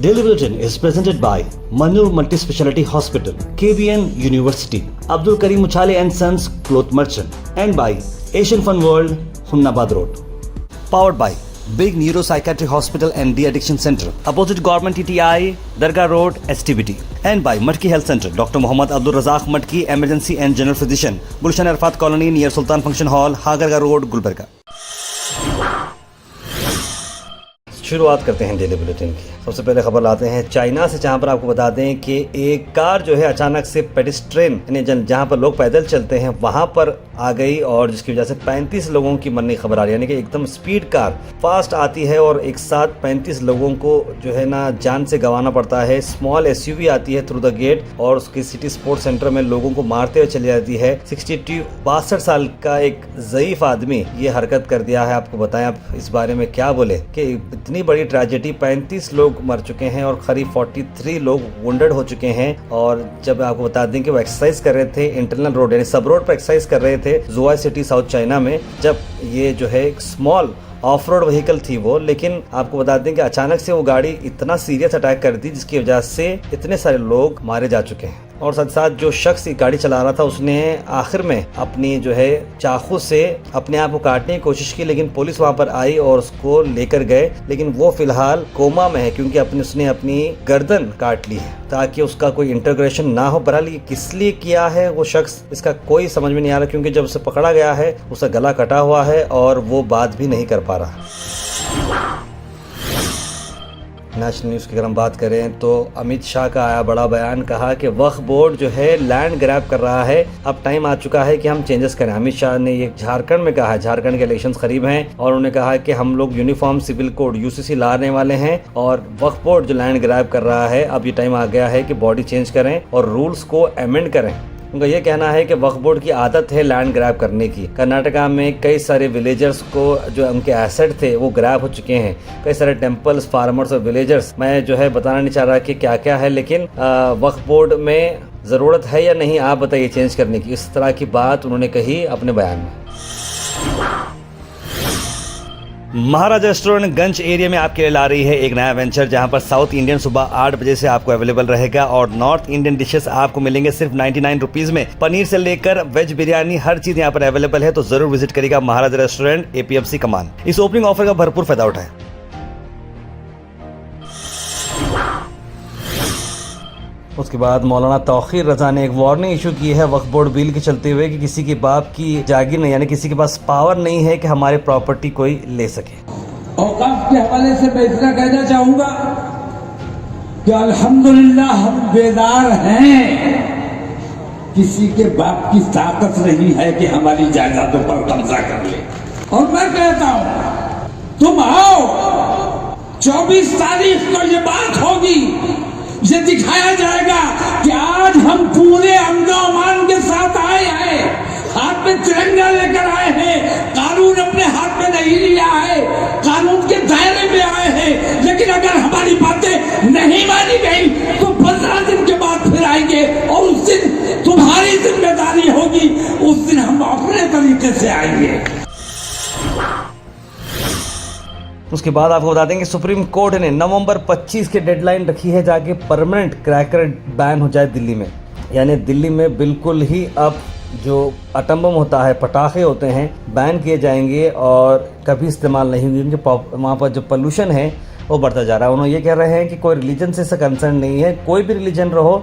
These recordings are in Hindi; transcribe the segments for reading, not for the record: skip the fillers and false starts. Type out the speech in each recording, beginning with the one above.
Daily Bulletin is presented by Manur Multi-Speciality Hospital, KBN University, Abdul Karim Uchale and Sons Cloth Merchant, and by Asian Fun World, Hunnabad Road. Powered by Big Neuropsychiatric Hospital and De-Addiction Center, opposite Government TTI, Dargah Road, STBT. And by Matki Health Center, Dr. Muhammad Abdul Razak Matki, Emergency and General Physician, Gulshan Arfat Colony near Sultan Function Hall, Hagarga Road, Gulbarga. शुरुआत करते हैं डेली बुलेटिन की। सबसे पहले खबर लाते हैं चाइना से, जहां पर आपको बता दें कि एक कार जो है अचानक से पेडिस्ट्रेन यानी जहां पर लोग पैदल चलते हैं वहां पर आ गई और जिसकी वजह से 35 लोगों की मरने की खबर आ रही है। यानी कि एकदम स्पीड कार फास्ट आती है और एक साथ 35 लोगों को जो है ना जान से गंवाना पड़ता है। स्मॉल एसयूवी आती है थ्रू द गेट और उसके सिटी स्पोर्ट सेंटर में लोगों को मारते हुए चली जाती है। 62 साल का एक ज़ईफ आदमी ये हरकत कर दिया है। आपको बताएं आप इस बारे में क्या बोले कि इतनी बड़ी ट्रेजेडी, 35 लोग मर चुके हैं और करीब 43 लोग वुंडेड हो चुके हैं। और जब आपको बता दें कि वो एक्सरसाइज कर रहे थे इंटरनल रोड यानी सब रोड पर एक्सरसाइज कर रहे थे जुआई सिटी साउथ चाइना में, जब ये जो है एक स्मॉल ऑफ रोड व्हीकल थी वो, लेकिन आपको बता दें कि अचानक से वो गाड़ी इतना सीरियस अटैक कर दी जिसकी वजह से इतने सारे लोग मारे जा चुके हैं। और साथ साथ जो शख्स गाड़ी चला रहा था उसने आखिर में अपनी जो है चाकू से अपने आप को काटने की कोशिश की, लेकिन पुलिस वहां पर आई और उसको लेकर गए, लेकिन वो फिलहाल कोमा में है क्योंकि उसने अपनी गर्दन काट ली है ताकि उसका कोई इंटरग्रेशन ना हो। बहरहाल ये किस लिए किया है वो शख्स, इसका कोई समझ में नहीं आ रहा क्योंकि जब उसे पकड़ा गया है उसका गला कटा हुआ है और वो बात भी नहीं कर पा रहा। नेशनल न्यूज़ की अगर हम बात करें तो अमित शाह का आया बड़ा बयान, कहा कि वक्फ बोर्ड जो है लैंड ग्रैब कर रहा है, अब टाइम आ चुका है कि हम चेंजेस करें। अमित शाह ने ये झारखंड में कहा है, झारखंड के इलेक्शंस करीब हैं और उन्होंने कहा कि हम लोग यूनिफॉर्म सिविल कोड यूसीसी लाने वाले हैं और वक्फ बोर्ड जो लैंड ग्रैब कर रहा है अब ये टाइम आ गया है कि बॉडी चेंज करें और रूल्स को अमेंड करें। उनका ये कहना है कि वक्फ बोर्ड की आदत है लैंड ग्रैब करने की। कर्नाटका में कई सारे विलेजर्स को जो उनके एसेट थे वो ग्रैब हो चुके हैं। कई सारे टेंपल्स, फार्मर्स और विलेजर्स, मैं जो है बताना नहीं चाह रहा कि क्या क्या है, लेकिन वक्फ बोर्ड में ज़रूरत है या नहीं आप बताइए चेंज करने की। इस तरह की बात उन्होंने कही अपने बयान में। महाराजा रेस्टोरेंट गंज एरिया में आपके लिए ला रही है एक नया वेंचर, जहां पर साउथ इंडियन सुबह 8 बजे से आपको अवेलेबल रहेगा और नॉर्थ इंडियन डिशेस आपको मिलेंगे सिर्फ 99 रुपीज में। पनीर से लेकर वेज बिरयानी हर चीज यहां पर अवेलेबल है, तो जरूर विजिट करिएगा महाराजा रेस्टोरेंट, APMC कमान। इस ओपनिंग ऑफर का भरपूर फायदा उठाएं। उसके बाद मौलाना तौकीर रजा ने एक वार्निंग इशू की है वक्फ बोर्ड बिल के चलते हुए कि किसी के बाप की जागीर नहीं, यानी किसी के पास पावर नहीं है कि हमारे प्रॉपर्टी कोई ले सके। औकाफ के हवाले से मैं इतना कहना चाहूंगा कि अल्हम्दुलिल्लाह हम बेदार हैं, किसी के बाप की ताकत नहीं है कि हमारी जायदादों पर कब्जा कर ले। और मैं कहता हूं तुम आओ, 24 तारीख को ये बात होगी, ये दिखाया जाएगा कि आज हम पूरे अमन के साथ आए हैं, हाथ में तिरंगा लेकर आए हैं, कानून अपने हाथ में नहीं लिया है, कानून के दायरे में आए हैं। लेकिन अगर हमारी बातें नहीं मानी गई तो 15 दिन के बाद फिर आएंगे और उस दिन तुम्हारी जिम्मेदारी होगी, उस दिन हम अपने तरीके से आएंगे। उसके बाद आपको बता दें कि सुप्रीम कोर्ट ने नवंबर 25 की डेडलाइन रखी है जाके परमानेंट क्रैकर बैन हो जाए दिल्ली में। यानी दिल्ली में बिल्कुल ही अब जो एटम बम होता है, पटाखे होते हैं, बैन किए जाएंगे और कभी इस्तेमाल नहीं होंगे क्योंकि वहाँ पर जो पोल्यूशन है वो बढ़ता जा रहा है। उन्होंने ये कह रहे हैं कि कोई रिलीजन से इसका कंसर्न नहीं है, कोई भी रिलीजन रहो,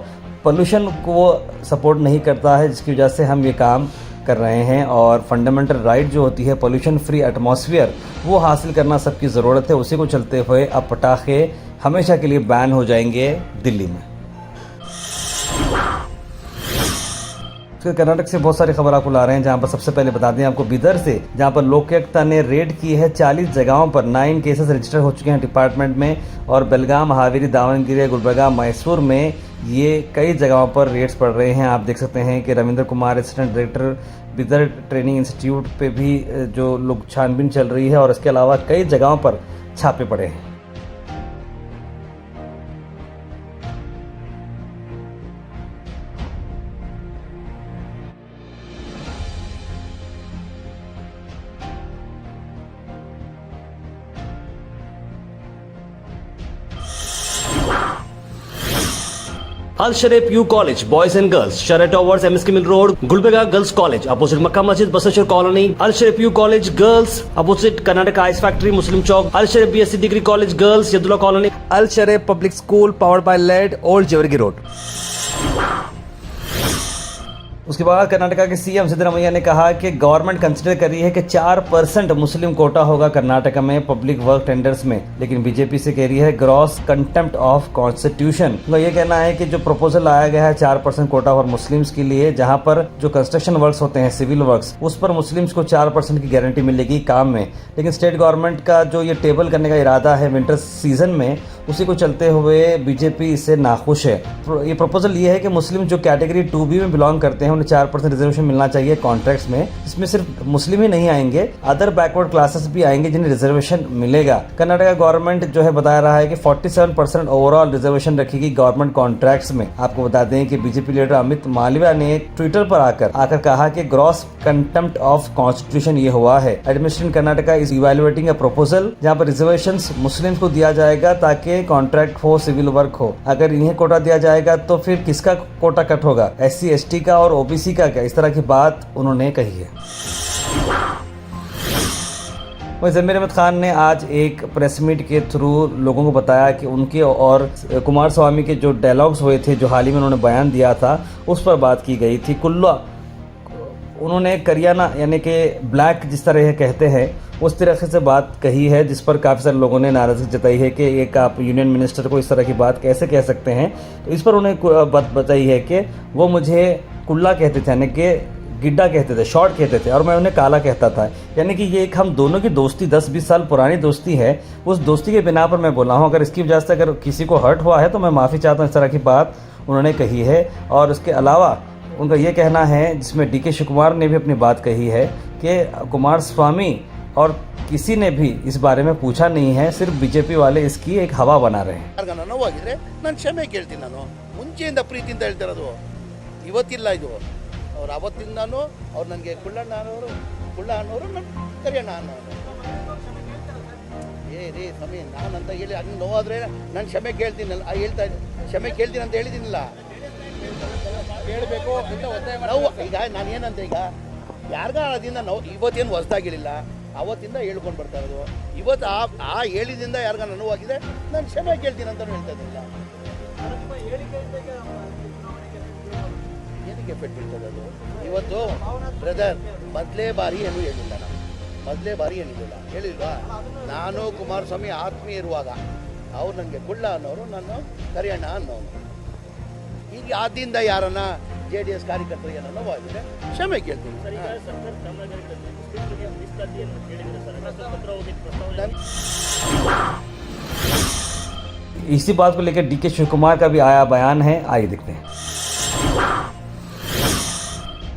पोल्यूशन को वो सपोर्ट नहीं करता है, जिसकी वजह से हम ये काम कर रहे हैं। और फंडामेंटल राइट जो होती है पोल्यूशन फ्री एटमॉस्फेयर, वो हासिल करना सबकी ज़रूरत है। उसी को चलते हुए अब पटाखे हमेशा के लिए बैन हो जाएंगे दिल्ली में। कर्नाटक से बहुत सारी खबर आपको ला रहे हैं, जहां पर सबसे पहले बता दें आपको बिदर से, जहां पर लोकायुक्त ने रेड की है 40 जगहों पर, 9 केसेस रजिस्टर हो चुके हैं डिपार्टमेंट में। और बेलगाम, हावेरी, दावनगिरी, गुलबर्गा, मैसूर में ये कई जगहों पर रेड्स पड़ रहे हैं। आप देख सकते हैं कि Ravindra Kumar, assistant director Bidar training institute पे भी जो लोग छानबीन चल रही है और इसके अलावा कई जगहों पर छापे पड़े हैं। Al Sharif U college boys and girls, शरय towers, MSK mill road, Gulbarga girls college opposite Makka Masjid, Basaveshwar colony, Al Sharif U college girls opposite Karnataka ice factory, Muslim Chowk, Al Sharif BSc degree college girls, Yadulla colony, Al Sharif public school powered by LED, old Jewargi road. उसके बाद कर्नाटका के सीएम सिद्धरामैया ने कहा कि गवर्नमेंट कंसिडर कर रही है कि 4% मुस्लिम कोटा होगा कर्नाटक में पब्लिक वर्क टेंडर्स में, लेकिन बीजेपी से कह रही है ग्रॉस कंटेम्प्ट ऑफ कॉन्स्टिट्यूशन। तो ये कहना है कि जो प्रपोजल लाया गया है 4% कोटा फॉर मुस्लिम्स के लिए, जहां पर जो कंस्ट्रक्शन वर्क्स होते हैं, सिविल वर्क्स, उस पर मुस्लिम्स को 4% की गारंटी मिलेगी काम में, लेकिन स्टेट गवर्नमेंट का जो ये टेबल करने का इरादा है विंटर सीजन में, उसी को चलते हुए बीजेपी इससे नाखुश है। ये प्रपोजल ये है कि मुस्लिम जो कैटेगरी 2B में बिलोंग करते हैं उन्हें 4% रिजर्वेशन मिलना चाहिए कॉन्ट्रैक्ट्स में। इसमें सिर्फ मुस्लिम ही नहीं आएंगे, अदर बैकवर्ड क्लासेस भी आएंगे जिन्हें रिजर्वेशन मिलेगा। कर्नाटका गवर्नमेंट जो है बता रहा है कि 47% ओवरऑल रिजर्वेशन रखेगी गवर्नमेंट कॉन्ट्रैक्ट्स में। आपको बता दें कि बीजेपी लीडर अमित मालविया ने ट्विटर पर आकर कहा कि ग्रॉस कंटेम्प्ट ऑफ कॉन्स्टिट्यूशन ये हुआ है। Administration Karnataka is evaluating a proposal जहां पर रिजर्वेशन मुस्लिम्स को दिया जाएगा ताकि कॉन्ट्रैक्ट हो, सिविल वर्क हो। अगर इन्हें कोटा दिया जाएगा तो फिर किसका कोटा कट होगा, SC ST का और OBC का क्या? इस तरह की बात उन्होंने कही है। वहीं जमीर अहमद खान ने आज एक प्रेस मीट के थ्रू लोगों को बताया कि उनके और कुमार स्वामी के जो डायलॉग्स हुए थे, जो हाल ही में उन्होंने बयान दिया था, उस पर बात की गई थी। कुल्ला उन्होंने करियाना यानी कि ब्लैक जिस तरह कहते हैं उस तरह से बात कही है, जिस पर काफ़ी सारे लोगों ने नाराज़गी जताई है कि एक आप यूनियन मिनिस्टर को इस तरह की बात कैसे कह सकते हैं। तो इस पर उन्होंने बात बताई है कि वो मुझे कुल्ला कहते थे, यानी कि गिड्डा कहते थे, शॉर्ट कहते थे, और मैं उन्हें काला कहता था। यानी कि ये एक हम दोनों की दोस्ती 10-20 साल पुरानी दोस्ती है, उस दोस्ती के बिना पर मैं बोला हूँ। अगर इसकी वजह से अगर किसी को हर्ट हुआ है तो मैं माफ़ी चाहता हूँ। इस तरह की बात उन्होंने कही है। और उसके अलावा उनका ये कहना है, जिसमें DK शिव कुमार ने भी अपनी बात कही है, कि कुमार स्वामी और किसी ने भी इस बारे में पूछा नहीं है, सिर्फ बीजेपी वाले इसकी एक हवा बना रहे हैं। ನೋವಾಗಿದ್ರೆ ನಾನು ಕ್ಷಮೆ ಕೇಳ್ತೀನಿ। ನಾನು ಮುಂಚೆಯಿಂದ ಪ್ರೀತಿಯಿಂದ ಹೇಳ್ತಿರೋದು, ಇವತ್ತಿಲ್ಲ ಇದು। ಅವ್ರು ಅವತ್ತಿಂದಾನು ಅವ್ರು ನನಗೆ ಕುಳ್ಳ ಅನ್ನೋರು ನನ್ನ ಕರಿಯಣ್ಣ ಅನ್ನೋರು ರೀ ಸ್ವಾಮಿ, ನಾನು ಅಂತ ಹೇಳಿ ಹಂಗೆ ನೋವಾದ್ರೆ ನಾನು ಕ್ಷಮೆ ಕೇಳ್ತೀನಲ್ಲ, ಹೇಳ್ತಾ ಕ್ಷಮೆ ಕೇಳ್ತೀನಿ ಅಂತ ಹೇಳಿದ್ದೀನಿಲ್ಲ, ಕೇಳಬೇಕು ನೋವು। ಈಗ ನಾನು ಏನಂತ, ಈಗ ಯಾರಿಗಾದಿಂದ ನಾವು ಇವತ್ತೇನು ಹೊಸದಾಗಿರಲಿಲ್ಲ, ಅವತ್ತಿಂದ ಹೇಳ್ಕೊಂಡು ಬರ್ತಾ ಇರೋದು। ಇವತ್ತು ಆ ಹೇಳಿದಿಂದ ಯಾರಿಗ ನೋವಾಗಿದೆ ನಾನು ಕ್ಷಮೆ ಕೇಳ್ತೀನಿ ಅಂತ ಹೇಳ್ತಾ ಇದ್ದಿಲ್ಲ। ಏನಕ್ಕೆ ಎಫೆಕ್ಟ್ ಬೀಳ್ತದೆ ಅದು? ಇವತ್ತು ಬ್ರದರ್ ಮೊದಲೇ ಬಾರಿ ಏನು ಹೇಳಿಲ್ಲ, ನಾನು ಮೊದಲೇ ಬಾರಿ ಏನಿಲ್ಲ ಹೇಳಿಲ್ವಾ? ನಾನು ಕುಮಾರಸ್ವಾಮಿ ಆತ್ಮೀಯ ಇರುವಾಗ ಅವ್ರು ನನಗೆ ಕುಳ್ಳ ಅನ್ನೋರು, ನಾನು ಕರಿಯಣ್ಣ ಅನ್ನೋನು। ಈಗ ಆದಿಂದ ಯಾರನ್ನ JDS ಕಾರ್ಯಕರ್ತರು ಏನೋ ನೋವಾಗಿದೆ ಕ್ಷಮೆ ಕೇಳ್ತೀನಿ। इसी बात को लेकर DK शिव कुमार का भी आया बयान है, आइए देखते हैं।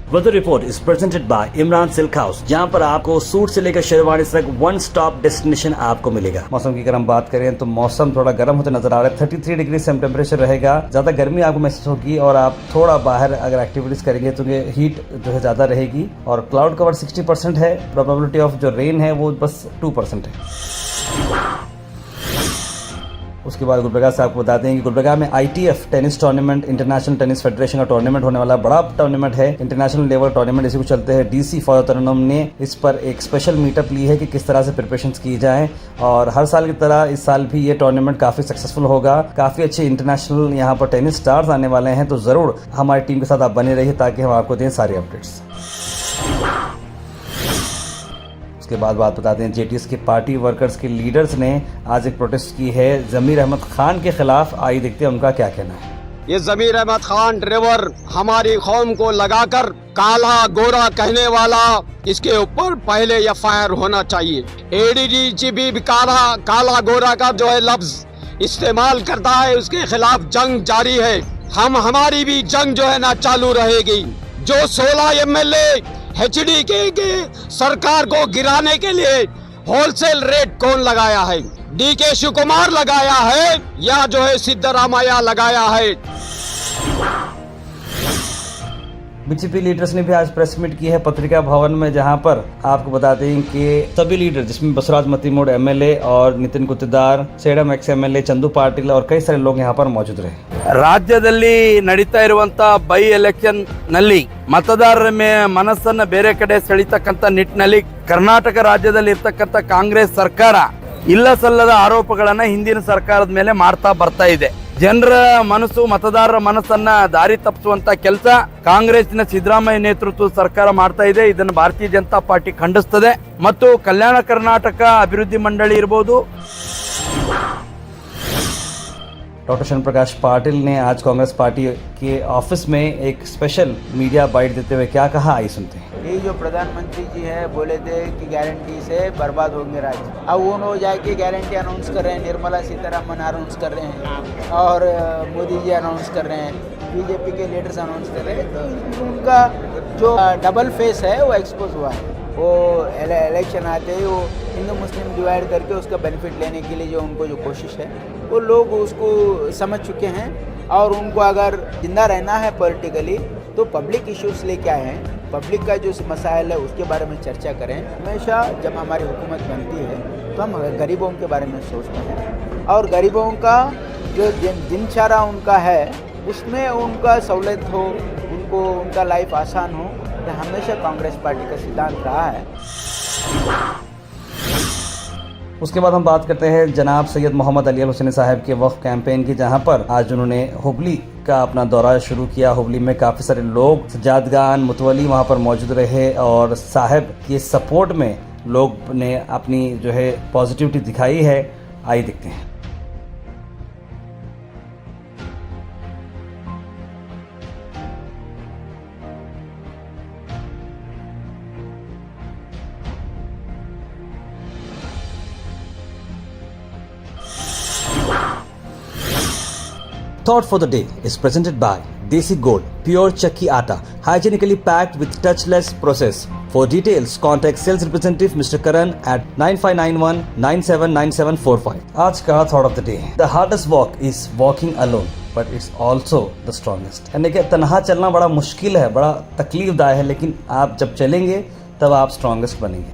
Weather report is presented by Imran silk house, जहां पर आपको सूट से लेकर शेरवानी तक वन स्टॉप डेस्टिनेशन आपको मिलेगा। मौसम की अगर हम बात करें तो मौसम थोड़ा गर्म होते नजर आ रहा है। 33 डिग्री सेम टेम्परेचर रहेगा, ज्यादा गर्मी आपको महसूस होगी, और आप थोड़ा बाहर अगर एक्टिविटीज करेंगे तो ये हीट जो है ज्यादा रहेगी। और क्लाउड कवर 60% है, प्रोबेबिलिटी ऑफ जो रेन है वो बस 2% है। उसके बाद गुलबर्गा से आपको बताते हैं कि गुलबर्गा में ITF tennis tournament, international tennis federation का टूर्नामेंट होने वाला, बड़ा टूर्नामेंट है, इंटरनेशनल लेवल टूर्नामेंट इसी को चलते हैं। DC फॉर तरन्नुम ने इस पर एक स्पेशल मीटअप ली है कि किस तरह से प्रिपरेशंस की जाएं, और हर साल की तरह इस साल भी ये टूर्नामेंट काफ़ी सक्सेसफुल होगा। काफ़ी अच्छे इंटरनेशनल यहाँ पर टेनिस स्टार्स आने वाले हैं, तो ज़रूर हमारी टीम के साथ आप बने रहिए ताकि हम आपको दें सारी अपडेट्स। उसके बाद बात बताते हैं JTS के पार्टी वर्कर्स के लीडर्स ने आज एक प्रोटेस्ट की है जमीर अहमद खान के खिलाफ। आइए देखते हैं उनका क्या कहना है। ये जमीर अहमद खान ड्राइवर हमारी कौम को लगाकर काला गोरा कहने वाला, इसके ऊपर पहले FIR होना चाहिए। ADGP भी काला गोरा का जो है लफ्ज इस्तेमाल करता है, उसके खिलाफ जंग जारी है। हमारी भी जंग जो है ना चालू रहेगी। जो 16 MLA HDK के सरकार को गिराने के लिए होलसेल रेट कौन लगाया है? DK शिव कुमार लगाया है या जो है सिद्धरामैया लगाया है? बीजेपी लीडर्स ने भी आज प्रेस मीट की है पत्रिका भवन में, जहां पर आपको बता दें कि सभी लीडर, जिसमें बसवराज मतीमोड़ MLA और नितिन गुत्तेदार, सेडम ex MLA चंदू पाटिल और कई सारे लोग यहां पर मौजूद रहे। ರಾಜ್ಯದಲ್ಲಿ ನಡೀತಾ ಇರುವಂತ ಬೈ ಎಲೆಕ್ಷನ್ ನಲ್ಲಿ ಮತದಾರರ ಮನಸ್ಸನ್ನ ಬೇರೆ ಕಡೆ ಸೆಳೀತಕ್ಕಂಥ ನಿಟ್ಟಿನಲ್ಲಿ ಕರ್ನಾಟಕ ರಾಜ್ಯದಲ್ಲಿ ಇರ್ತಕ್ಕಂಥ ಕಾಂಗ್ರೆಸ್ ಸರ್ಕಾರ ಇಲ್ಲ ಸಲ್ಲದ ಆರೋಪಗಳನ್ನ ಹಿಂದಿನ ಸರ್ಕಾರದ ಮೇಲೆ ಮಾಡ್ತಾ ಬರ್ತಾ ಇದೆ. ಜನರ ಮನಸ್ಸು ಮತದಾರರ ಮನಸ್ಸನ್ನ ದಾರಿ ತಪ್ಪಿಸುವಂತ ಕೆಲಸ ಕಾಂಗ್ರೆಸ್ನ ಸಿದ್ದರಾಮಯ್ಯ ನೇತೃತ್ವದ ಸರ್ಕಾರ ಮಾಡ್ತಾ ಇದೆ. ಇದನ್ನು ಭಾರತೀಯ ಜನತಾ ಪಾರ್ಟಿ ಖಂಡಿಸ್ತದೆ ಮತ್ತು ಕಲ್ಯಾಣ ಕರ್ನಾಟಕ ಅಭಿವೃದ್ಧಿ ಮಂಡಳಿ ಇರಬಹುದು. डॉक्टर शरण प्रकाश पाटिल ने आज कांग्रेस पार्टी के ऑफिस में एक स्पेशल मीडिया बाइट देते हुए क्या कहा, आइए सुनते हैं। ये जो प्रधानमंत्री जी है बोले थे कि गारंटी से बर्बाद होंगे राज्य, अब वो हो जाके गारंटी अनाउंस कर रहे हैं, निर्मला सीतारमण अनाउंस कर रहे हैं और मोदी जी अनाउंस कर रहे हैं, बीजेपी के लीडर्स अनाउंस कर रहे हैं, तो उनका जो डबल फेस है वो एक्सपोज हुआ है। वो इलेक्शन आते ही वो हिंदू मुस्लिम डिवाइड करके उसका बेनिफिट लेने के लिए जो उनको जो कोशिश है वो लोग उसको समझ चुके हैं और उनको अगर जिंदा रहना है पॉलिटिकली तो पब्लिक इश्यूज लेके आए हैं, पब्लिक का जो मसाइल है उसके बारे में चर्चा करें। हमेशा जब हमारी हुकूमत बनती है तो हम गरीबों के बारे में सोचते हैं और गरीबों का जो दिनचर्या उनका है उसमें उनका सहूलियत हो, उनको उनका लाइफ आसान हो, तो हमेशा कांग्रेस पार्टी का सिद्धांत रहा है। उसके बाद हम बात करते हैं जनाब सैयद मोहम्मद अली अल हुसैनी साहब के वक्फ कैंपेन की, जहां पर आज उन्होंने हुबली का अपना दौरा शुरू किया। हुबली में काफ़ी सारे लोग, सज्जादगान, मुतवली वहां पर मौजूद रहे और साहब के सपोर्ट में लोग ने अपनी जो है पॉजिटिविटी दिखाई है। आइए देखते हैं। Thought for the day is presented by Desi Gold, pure chakki atta, hygienically packed with touchless process. For details, contact sales representative Mr. Karan at 9591979745. आज का thought of the day, the hardest walk is walking alone, but it's also the strongest. यानी कि तन्हा चलना बड़ा मुश्किल है, बड़ा तकलीफदायक है, लेकिन आप जब चलेंगे तब आप स्ट्रॉन्गेस्ट बनेंगे।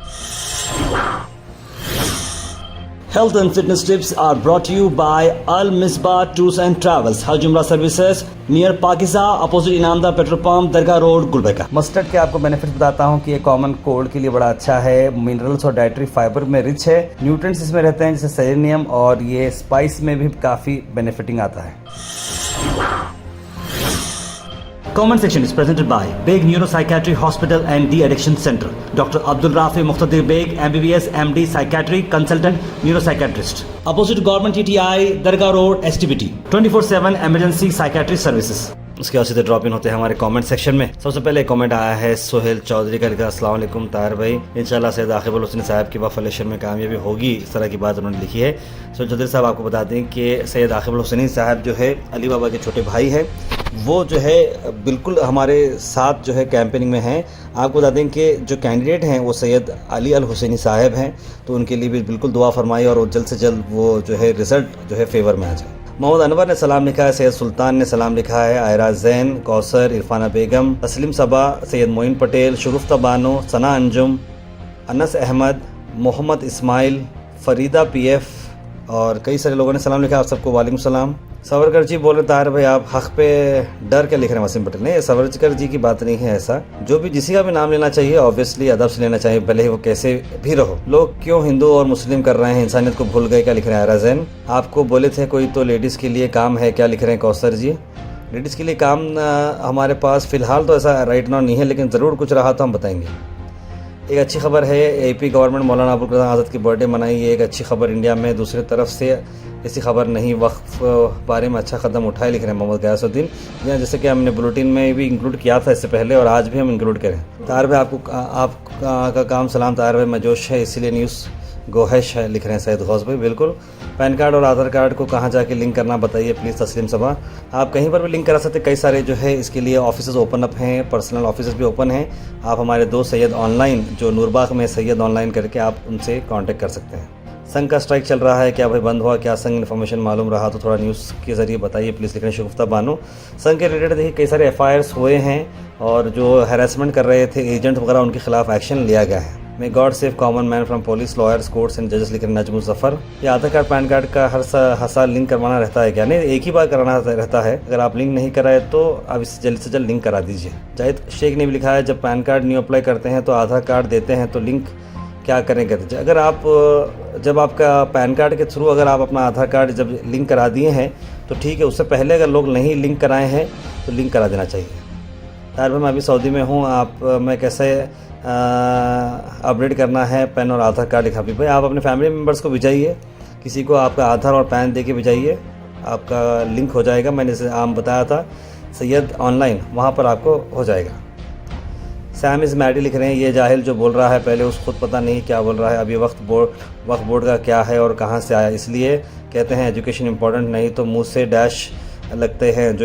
Health and fitness tips are brought to you by Al Misbah Tours and Travels, Hajj Umrah Services, near Pakiza, opposite Inamdar petrol pump, Dargah road, Gulbarga. Mustard के आपको बेनिफिट्स बताता हूँ कि ये कॉमन कोल्ड के लिए बड़ा अच्छा है, मिनरल्स और डाइटरी फाइबर में रिच है, न्यूट्रिएंट्स इसमें रहते हैं जैसे सेलेनियम, और ये स्पाइस में भी काफ़ी बेनिफिटिंग आता है। Comment section is presented by Beg Neuropsychiatry Hospital and De-Addiction Center. Dr. Abdul Rafi Muqtadir Beg, MBBS, MD, Psychiatry, Consultant, Neuropsychiatrist. Opposite Government TTI, Dargah Road, STBT. 24/7 Emergency Psychiatry Services. उसके बाद सीधे ड्रॉप इन होते हैं हमारे कमेंट सेक्शन में। सबसे पहले कमेंट आया है सोहेल चौधरी का, लिखा अस्सलाम वालेकुम ताहिर भाई, इंशाल्लाह सैयद आकिब अल हुसैनी साहब की वक्फ इलेक्शन में कामयाबी होगी, इस तरह की बात उन्होंने लिखी है। सोहेल चौधरी साहब आपको बता दें कि सैयद आकिब अल हुसैनी साहब जो है अली बाबा के छोटे भाई है, वो जो है बिल्कुल हमारे साथ जो है कैंपेनिंग में हैं। आपको बता दें कि जो कैंडिडेट हैं वो सैयद अली अल हुसैनी साहब हैं, तो उनके लिए भी बिल्कुल दुआ फरमाइए और जल्द से जल्द वो जो है रिज़ल्ट जो है फेवर में आ जाए। मोहम्मद अनवर ने सलाम लिखा है, सैयद सुल्तान ने सलाम लिखा है, आयरा जैन, कौसर, इरफाना बेगम, तस्लीम सबा, सैयद मोइन पटेल, शगुफ्ता बानो, सना अंजुम, अनस अहमद, मोहम्मद इस्माइल, फरीदा PF और कई सारे लोगों ने सलाम लिखा। आप सबको वालेकुम सलाम। सावरकर जी बोल रहे ताहिर भाई आप हक पे डर के लिख रहे हैं वसीम पटेल ने। सावरकर जी की बात नहीं है, ऐसा जो भी जिसी का भी नाम लेना चाहिए ऑब्वियसली अदब से लेना चाहिए, भले ही वो कैसे भी रहो। लोग क्यों हिंदू और मुस्लिम कर रहे हैं, इंसानियत को भूल गए, क्या लिख रहे हैं आयरा। आपको बोले थे कोई तो लेडीज़ के लिए काम है, क्या लिख रहे हैं कौसर जी। लेडीज़ के लिए काम हमारे पास फ़िलहाल तो ऐसा राइट नाउ नहीं है, लेकिन ज़रूर कुछ रहा तो हम बताएंगे। एक अच्छी खबर है, AP गवर्नमेंट मौलाना अबुल कलाम आज़ाद की बर्थडे मनाई, ये एक अच्छी खबर इंडिया में। दूसरी तरफ से ऐसी खबर नहीं, वक्फ बारे में अच्छा कदम उठाए, लिख रहे हैं मोहम्मद गयासुद्दीन। या जैसे कि हमने बुलेटिन में भी इंक्लूड किया था इससे पहले और आज भी हम इंक्लूड करें। ताहिर भाई आपका काम सलाम, ताहिर भाई मजोश है इसीलिए न्यूज़ गोहश है, लिख रहे हैं सैयद गौस भाई। बिल्कुल, पैन कार्ड और आधार कार्ड को कहाँ जाके लिंक करना बताइए प्लीज़ तस्लीम सबा। आप कहीं पर भी लिंक करा सकते, कई सारे जो है इसके लिए ऑफिसेज ओपन अप हैं, पर्सनल ऑफिसेज भी ओपन हैं। आप हमारे दो सैयद ऑनलाइन जो नूरबाग में सैयद ऑनलाइन करके आप उनसे कांटेक्ट कर सकते हैं। संघ का स्ट्राइक चल रहा है, क्या भाई बंद हुआ, क्या संघ इन्फॉर्मेशन मालूम रहा तो थोड़ा न्यूज़ के ज़रिए बताइए प्लीज़, लिख रहे हैं शगुफ्ता बानो। संघ के रिलेटेड देखिए कई सारे FIRs हुए हैं और जो हैरेसमेंट कर रहे थे एजेंट वगैरह उनके खिलाफ एक्शन लिया गया है। May God save common man from police, lawyers, courts and जजेस, लिख रहे नजम मुजफ्फर। ये आधार कार्ड पैन कार्ड का हर साल लिंक करवाना रहता है क्या? नहीं, एक ही बार कराना रहता है। अगर आप लिंक नहीं कराए तो आप इसे जल्द से जल्द लिंक करा दीजिए। जाहिद शेख ने भी लिखा है, जब पैन कार्ड न्यू अप्लाई करते हैं तो आधार कार्ड देते हैं तो लिंक क्या करें कहते हैं। अगर आप जब आपका पैन कार्ड के थ्रू अगर आप अपना आधार कार्ड जब लिंक करा दिए हैं तो ठीक है, उससे पहले अगर लोग नहीं लिंक कराए हैं तो लिंक करा देना चाहिए। यार मैं अभी सऊदी में हूँ, मैं कैसे अपडेट करना है पैन और आधार कार्ड लिखा भी भाई, आप अपने फैमिली मेम्बर्स को भिजाइए, किसी को आपका आधार और पैन दे के भिजाइए, आपका लिंक हो जाएगा। मैंने जैसे आम बताया था सैयद ऑनलाइन, वहाँ पर आपको हो जाएगा। सैम इज़ मैडी लिख रहे हैं, ये जाहिल जो बोल रहा है पहले उस खुद पता नहीं क्या बोल रहा है। अभी वक्त बोर्ड का क्या है और कहाँ से आया, इसलिए कहते हैं एजुकेशन इंपॉर्टेंट, नहीं तो मुँह से डैश लगते हैं।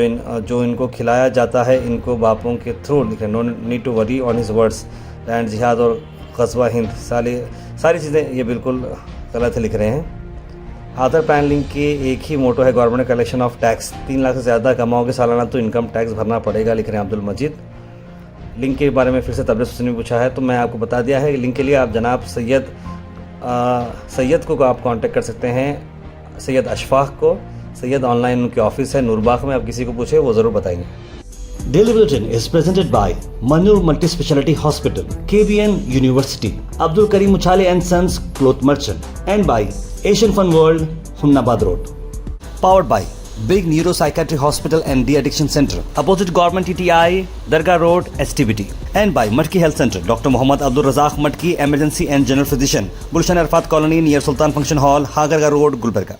जो इनको खिलाया जाता है इनको बापों के थ्रू, लिखे no need to worry on his words, land जिहाद और कस्बा हिंद, सारी चीज़ें ये बिल्कुल गलत लिख रहे हैं। आधार पैन लिंक की एक ही मोटो है, government collection of tax. 3 lakh से ज़्यादा कमाओगे सालाना तो इनकम टैक्स भरना पड़ेगा, लिख रहे हैं अब्दुल मजीद। लिंक के बारे में फिर से तबरेज़ हुसैन ने पूछा है, तो मैं आपको बता दिया है। लिंक के लिए आप जनाब सैयद को आप कांटेक्ट कर सकते हैं, सैयद अशफाक को। सैयद ऑनलाइन उनके ऑफिस है नूरबाग में, आप किसी को पूछे वो ज़रूर बताएंगे। Daily Bulletin is presented by Manur Multi-Speciality Hospital, KBN University, Abdul Karim Uchale and Sons Cloth Merchant, and by Asian Fun World, Hunnabad Road. Powered by Big Neuropsychiatry Hospital and De-Addiction Center, opposite Government TTI, Dargah Road, STBT, and by Matki Health Center, Dr. Mohammad Abdul Razak Matki, Emergency and General Physician, Gulshan Arfat Colony near Sultan Function Hall, Hagarga Road, Gulbarga.